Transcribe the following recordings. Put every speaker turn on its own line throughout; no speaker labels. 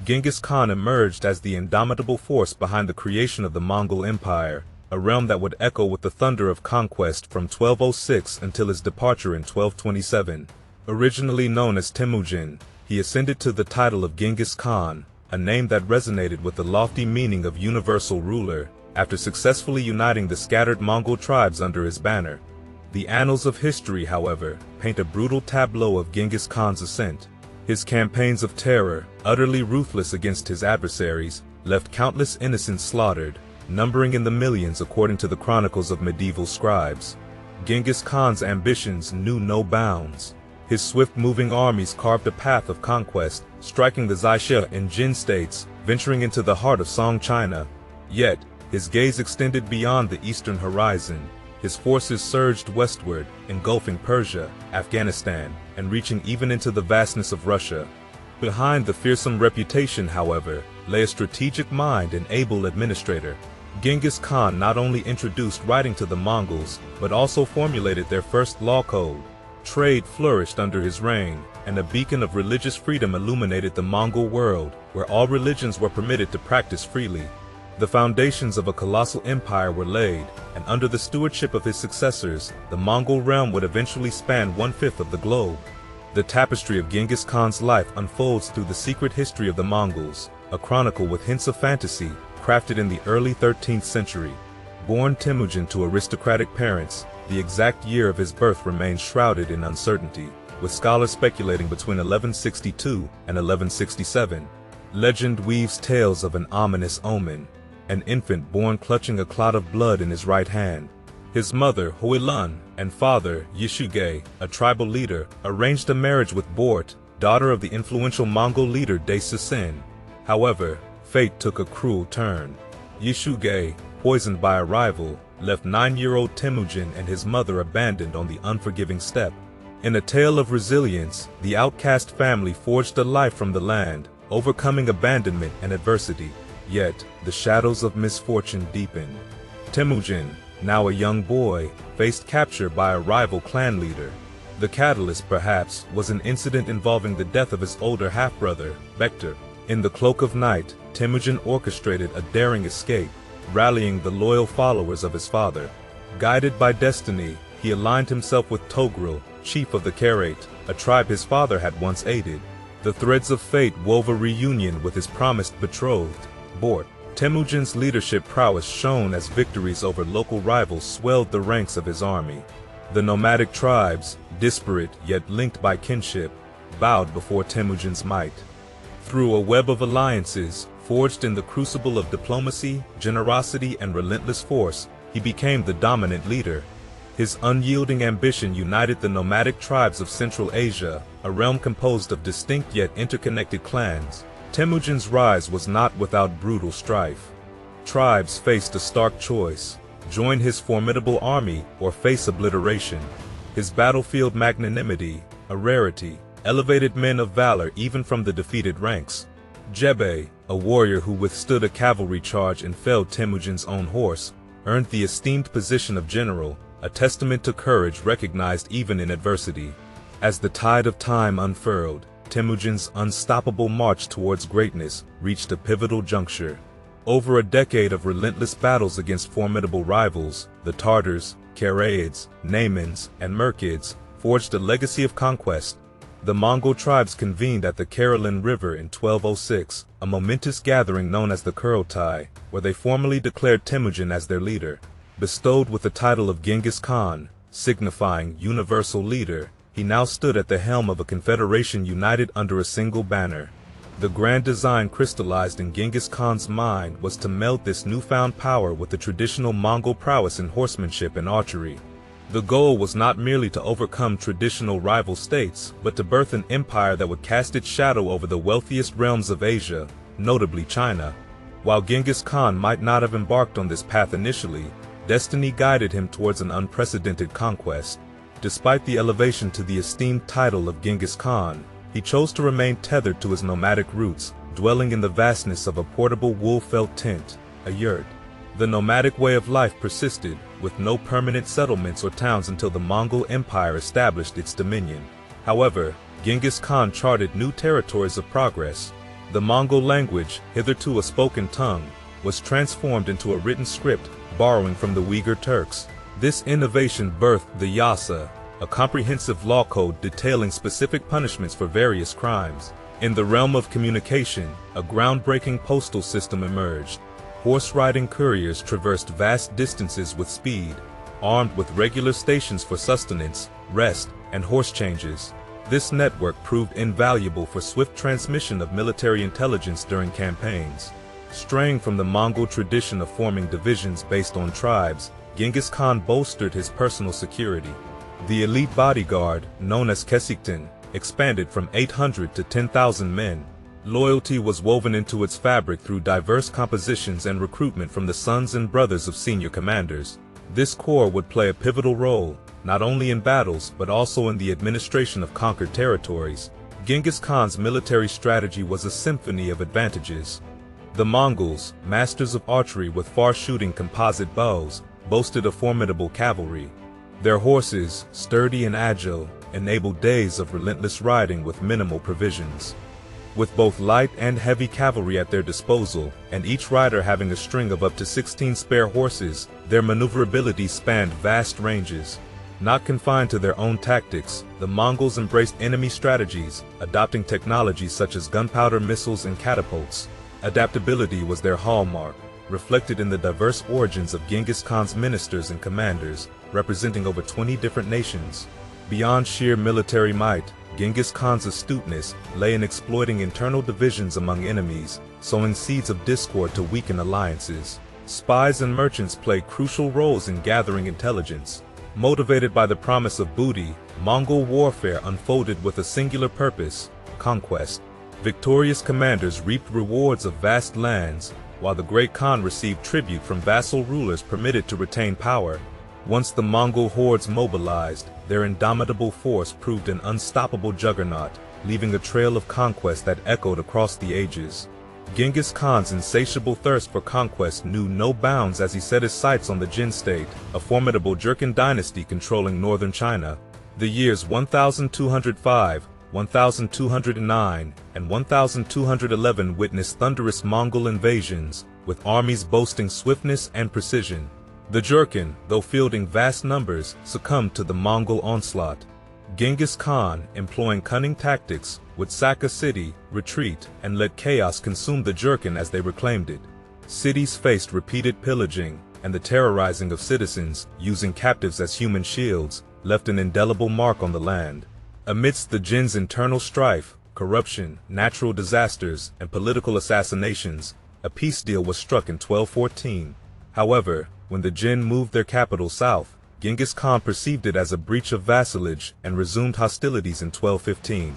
Genghis Khan emerged as the indomitable force behind the creation of the Mongol Empire, a realm that would echo with the thunder of conquest from 1206 until his departure in 1227. Originally known as Temujin, he ascended to the title of Genghis Khan, a name that resonated with the lofty meaning of universal ruler, after successfully uniting the scattered Mongol tribes under his banner. The annals of history, however, paint a brutal tableau of Genghis Khan's ascent. His campaigns of terror, utterly ruthless against his adversaries, left countless innocents slaughtered, numbering in the millions according to the chronicles of medieval scribes. Genghis Khan's ambitions knew no bounds. His swift-moving armies carved a path of conquest, striking the Xia and Jin states, venturing into the heart of Song China. Yet, his gaze extended beyond the eastern horizon. His forces surged westward, engulfing Persia, Afghanistan, and reaching even into the vastness of Russia. Behind the fearsome reputation, however, lay a strategic mind and able administrator. Genghis Khan not only introduced writing to the Mongols, but also formulated their first law code. Trade flourished under his reign, and a beacon of religious freedom illuminated the Mongol world, where all religions were permitted to practice freely. The foundations of a colossal empire were laid, and under the stewardship of his successors, the Mongol realm would eventually span 1/5 of the globe. The tapestry of Genghis Khan's life unfolds through the secret history of the Mongols, a chronicle with hints of fantasy, crafted in the early 13th century. Born Temujin to aristocratic parents, the exact year of his birth remains shrouded in uncertainty, with scholars speculating between 1162 and 1167. Legend weaves tales of an ominous omen. An infant born clutching a clot of blood in his right hand. His mother, Huilun, and father, Yishuge, a tribal leader, arranged a marriage with Bort, daughter of the influential Mongol leader De Susin. However, fate took a cruel turn. Yishuge, poisoned by a rival, left 9-year-old Temujin and his mother abandoned on the unforgiving steppe. In a tale of resilience, the outcast family forged a life from the land, overcoming abandonment and adversity. Yet, the shadows of misfortune deepened. Temujin, now a young boy, faced capture by a rival clan leader. The catalyst, perhaps, was an incident involving the death of his older half-brother, Bektar. In the cloak of night, Temujin orchestrated a daring escape, rallying the loyal followers of his father. Guided by destiny, he aligned himself with Togrul, chief of the Karaite, a tribe his father had once aided. The threads of fate wove a reunion with his promised betrothed, Bort. Temujin's leadership prowess shone as victories over local rivals swelled the ranks of his army. The nomadic tribes, disparate yet linked by kinship, bowed before Temujin's might. Through a web of alliances, forged in the crucible of diplomacy, generosity, and relentless force, he became the dominant leader. His unyielding ambition united the nomadic tribes of Central Asia, a realm composed of distinct yet interconnected clans. Temujin's rise was not without brutal strife. Tribes faced a stark choice: join his formidable army or face obliteration. His battlefield magnanimity, a rarity, elevated men of valor even from the defeated ranks. Jebe, a warrior who withstood a cavalry charge and felled Temujin's own horse, earned the esteemed position of general, a testament to courage recognized even in adversity. As the tide of time unfurled, Temujin's unstoppable march towards greatness reached a pivotal juncture. Over a decade of relentless battles against formidable rivals, the Tartars, Karaids, Naimans, and Merkids forged a legacy of conquest. The Mongol tribes convened at the Karelin River in 1206, a momentous gathering known as the Kurultai, where they formally declared Temujin as their leader. Bestowed with the title of Genghis Khan, signifying universal leader, he now stood at the helm of a confederation united under a single banner. The grand design crystallized in Genghis Khan's mind was to meld this newfound power with the traditional Mongol prowess in horsemanship and archery. The goal was not merely to overcome traditional rival states, but to birth an empire that would cast its shadow over the wealthiest realms of Asia, notably China. While Genghis Khan might not have embarked on this path initially, destiny guided him towards an unprecedented conquest. Despite the elevation to the esteemed title of Genghis Khan, he chose to remain tethered to his nomadic roots, dwelling in the vastness of a portable wool-felt tent, a yurt. The nomadic way of life persisted, with no permanent settlements or towns until the Mongol Empire established its dominion. However, Genghis Khan charted new territories of progress. The Mongol language, hitherto a spoken tongue, was transformed into a written script, borrowing from the Uyghur Turks. This innovation birthed the Yasa, a comprehensive law code detailing specific punishments for various crimes. In the realm of communication, a groundbreaking postal system emerged. Horse-riding couriers traversed vast distances with speed, armed with regular stations for sustenance, rest, and horse changes. This network proved invaluable for swift transmission of military intelligence during campaigns. Straying from the Mongol tradition of forming divisions based on tribes, Genghis Khan bolstered his personal security. The elite bodyguard, known as Kesiktin, expanded from 800 to 10,000 men. Loyalty was woven into its fabric through diverse compositions and recruitment from the sons and brothers of senior commanders. This corps would play a pivotal role, not only in battles but also in the administration of conquered territories. Genghis Khan's military strategy was a symphony of advantages. The Mongols, masters of archery with far-shooting composite bows, boasted a formidable cavalry. Their horses, sturdy and agile, enabled days of relentless riding with minimal provisions. With both light and heavy cavalry at their disposal, and each rider having a string of up to 16 spare horses, their maneuverability spanned vast ranges. Not confined to their own tactics, the Mongols embraced enemy strategies, adopting technologies such as gunpowder missiles and catapults. Adaptability was their hallmark, reflected in the diverse origins of Genghis Khan's ministers and commanders, representing over 20 different nations. Beyond sheer military might, Genghis Khan's astuteness lay in exploiting internal divisions among enemies, sowing seeds of discord to weaken alliances. Spies and merchants played crucial roles in gathering intelligence. Motivated by the promise of booty, Mongol warfare unfolded with a singular purpose: conquest. Victorious commanders reaped rewards of vast lands, while the great Khan received tribute from vassal rulers permitted to retain power. Once the Mongol hordes mobilized, their indomitable force proved an unstoppable juggernaut, leaving a trail of conquest that echoed across the ages. Genghis Khan's insatiable thirst for conquest knew no bounds as he set his sights on the Jin state, a formidable Jurchen dynasty controlling northern China. The years 1205, 1209, and 1211 witnessed thunderous Mongol invasions, with armies boasting swiftness and precision. The Jurchen, though fielding vast numbers, succumbed to the Mongol onslaught. Genghis Khan, employing cunning tactics, would sack a city, retreat, and let chaos consume the Jurchen as they reclaimed it. Cities faced repeated pillaging, and the terrorizing of citizens, using captives as human shields, left an indelible mark on the land. Amidst the Jin's internal strife, corruption, natural disasters, and political assassinations, a peace deal was struck in 1214. However, when the Jin moved their capital south, Genghis Khan perceived it as a breach of vassalage and resumed hostilities in 1215.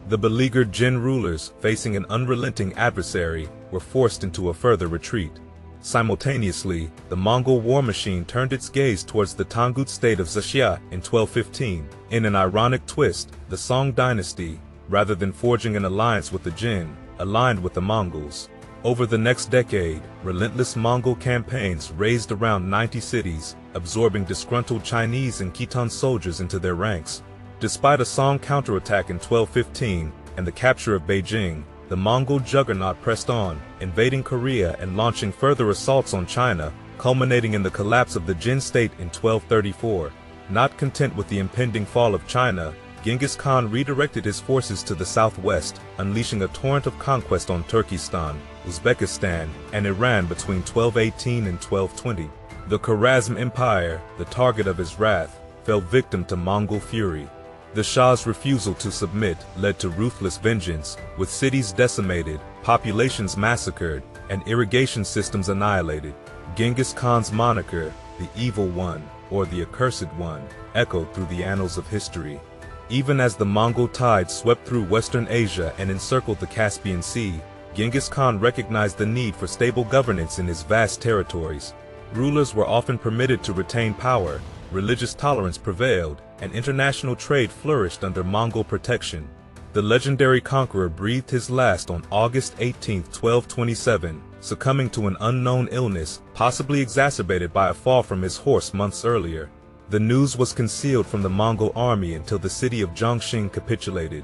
The beleaguered Jin rulers, facing an unrelenting adversary, were forced into a further retreat. Simultaneously, the Mongol war machine turned its gaze towards the Tangut state of Xia in 1215. In an ironic twist, the Song dynasty, rather than forging an alliance with the Jin, aligned with the Mongols. Over the next decade, relentless Mongol campaigns razed around 90 cities, absorbing disgruntled Chinese and Khitan soldiers into their ranks. Despite a Song counterattack in 1215 and the capture of Beijing, the Mongol juggernaut pressed on, invading Korea and launching further assaults on China, culminating in the collapse of the Jin state in 1234. Not content with the impending fall of China, Genghis Khan redirected his forces to the southwest, unleashing a torrent of conquest on Turkestan, Uzbekistan, and Iran between 1218 and 1220. The Khwarezm Empire, the target of his wrath, fell victim to Mongol fury. The Shah's refusal to submit led to ruthless vengeance, with cities decimated, populations massacred, and irrigation systems annihilated. Genghis Khan's moniker, the Evil One, or the Accursed One, echoed through the annals of history. Even as the Mongol tide swept through Western Asia and encircled the Caspian Sea, Genghis Khan recognized the need for stable governance in his vast territories. Rulers were often permitted to retain power, religious tolerance prevailed, and international trade flourished under Mongol protection. The legendary conqueror breathed his last on August 18, 1227, succumbing to an unknown illness, possibly exacerbated by a fall from his horse months earlier. The news was concealed from the Mongol army until the city of Zhongxing capitulated.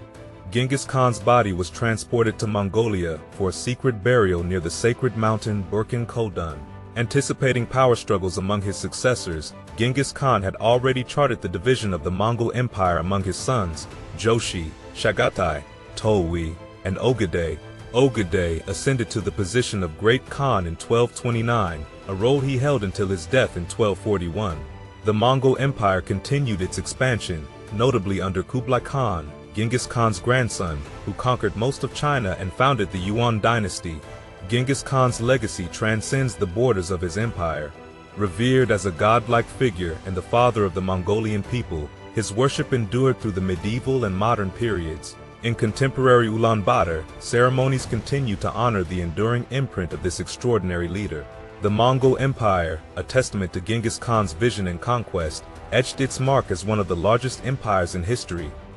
Genghis Khan's body was transported to Mongolia for a secret burial near the sacred mountain Burkhan Kodan. Anticipating power struggles among his successors, Genghis Khan had already charted the division of the Mongol Empire among his sons, Joshi, Chagatai, Tolui, and Ogedei. Ogedei ascended to the position of Great Khan in 1229, a role he held until his death in 1241. The Mongol Empire continued its expansion, notably under Kublai Khan, Genghis Khan's grandson, who conquered most of China and founded the Yuan dynasty. Genghis Khan's legacy transcends the borders of his empire. Revered as a godlike figure and the father of the Mongolian people, his worship endured through the medieval and modern periods. In contemporary Ulaanbaatar, ceremonies continue to honor the enduring imprint of this extraordinary leader. The Mongol Empire, a testament to Genghis Khan's vision and conquest, etched its mark as one of the largest empires in history.